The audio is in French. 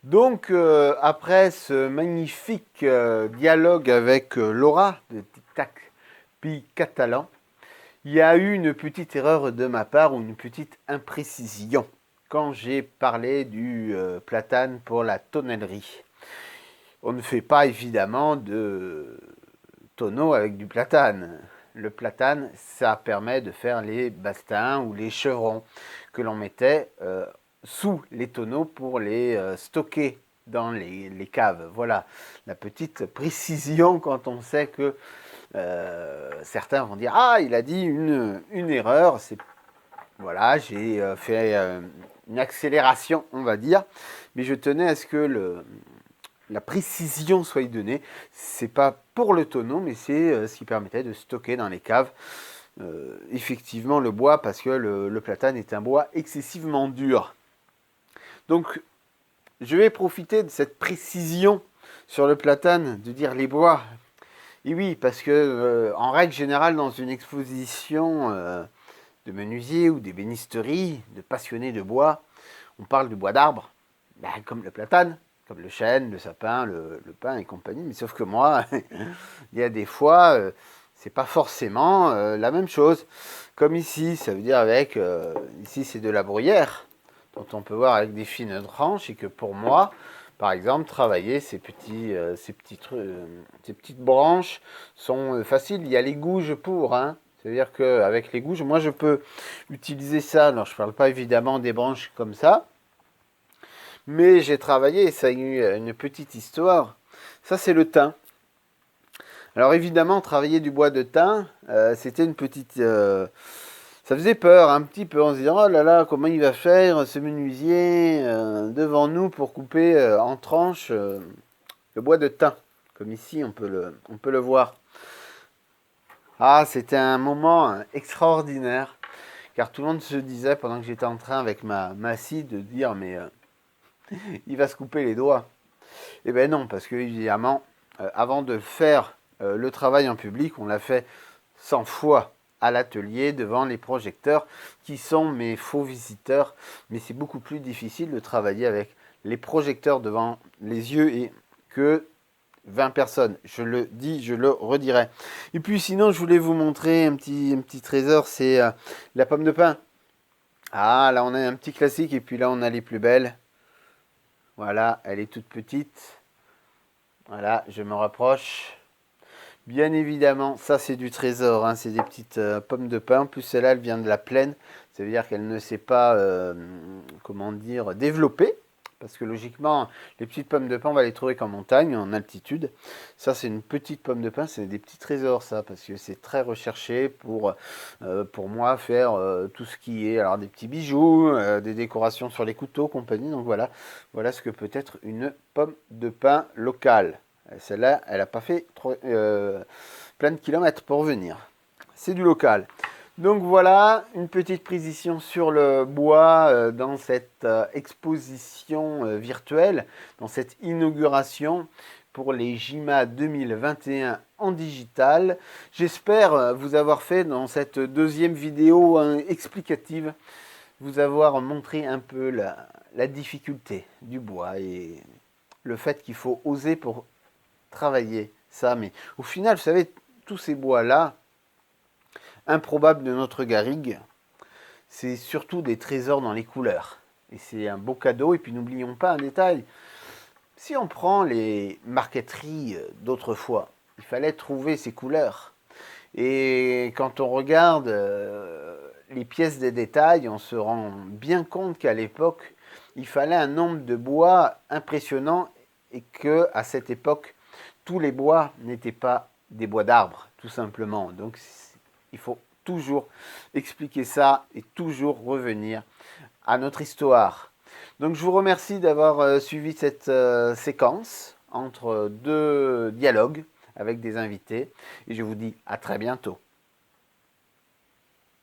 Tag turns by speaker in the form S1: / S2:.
S1: Donc, après ce magnifique dialogue avec Laura de Tic Tac Pi Catalan, il y a eu une petite erreur de ma part ou une petite imprécision quand j'ai parlé du platane pour la tonnellerie. On ne fait pas évidemment de tonneau avec du platane. Le platane, ça permet de faire les bastins ou les chevrons que l'on mettait sous les tonneaux pour les stocker dans les caves. Voilà la petite précision quand on sait que certains vont dire « Ah, il a dit une erreur ». Voilà, j'ai fait une accélération, on va dire, mais je tenais à ce que la précision soit donnée. C'est pas pour le tonneau, mais c'est ce qui permettait de stocker dans les caves effectivement le bois, parce que le platane est un bois excessivement dur. Donc, je vais profiter de cette précision sur le platane, de dire les bois. Et oui, parce que en règle générale, dans une exposition de menuisier ou d'ébénisterie, de passionnés de bois, on parle du bois d'arbre, ben, comme le platane, comme le chêne, le sapin, le pin et compagnie. Mais sauf que moi, il y a des fois, c'est pas forcément la même chose. Comme ici, ça veut dire avec, ici c'est de la bruyère, dont on peut voir avec des fines tranches, et que pour moi, par exemple, travailler ces petites branches sont faciles. Il y a les gouges pour, hein. C'est-à-dire qu'avec les gouges, moi je peux utiliser ça. Alors je ne parle pas évidemment des branches comme ça, mais j'ai travaillé et ça a eu une petite histoire. Ça c'est le thym. Alors évidemment, travailler du bois de thym, c'était une petite... ça faisait peur un petit peu, en se disant « Oh là là, comment il va faire ce menuisier devant nous pour couper en tranches le bois de thym ?» Comme ici, on peut le voir. Ah, c'était un moment extraordinaire, car tout le monde se disait, pendant que j'étais en train avec ma scie, de dire « Mais il va se couper les doigts ». Eh bien non, parce que évidemment, avant de faire le travail en public, on l'a fait 100 fois à l'atelier devant les projecteurs qui sont mes faux visiteurs. Mais c'est beaucoup plus difficile de travailler avec les projecteurs devant les yeux et que 20 personnes. Je le dis, je le redirai. Et puis sinon, je voulais vous montrer un petit trésor, c'est la pomme de pin. Ah, là on a un petit classique et puis là on a les plus belles. Voilà, elle est toute petite. Voilà, je me rapproche. Bien évidemment, ça c'est du trésor, hein, c'est des petites pommes de pin. En plus, celle-là, elle vient de la plaine. Ça veut dire qu'elle ne s'est pas, comment dire, développée. Parce que logiquement, les petites pommes de pin, on va les trouver qu'en montagne, en altitude. Ça, c'est une petite pomme de pin, c'est des petits trésors, ça, parce que c'est très recherché pour moi faire tout ce qui est alors des petits bijoux, des décorations sur les couteaux, compagnie. Donc voilà, voilà ce que peut être une pomme de pin locale. Celle-là, elle n'a pas fait plein de kilomètres pour venir. C'est du local. Donc voilà, une petite précision sur le bois dans cette exposition virtuelle, dans cette inauguration pour les JIMA 2021 en digital. J'espère vous avoir fait dans cette deuxième vidéo explicative, vous avoir montré un peu la difficulté du bois et le fait qu'il faut oser pour travailler ça. Mais au final, vous savez, tous ces bois-là, improbables de notre garrigue, c'est surtout des trésors dans les couleurs. Et c'est un beau cadeau. Et puis n'oublions pas un détail. Si on prend les marqueteries d'autrefois, il fallait trouver ces couleurs. Et quand on regarde les pièces des détails, on se rend bien compte qu'à l'époque, il fallait un nombre de bois impressionnant et qu'à cette époque, tous les bois n'étaient pas des bois d'arbres, tout simplement. Donc, il faut toujours expliquer ça et toujours revenir à notre histoire. Donc, je vous remercie d'avoir suivi cette séquence entre deux dialogues avec des invités et je vous dis à très bientôt.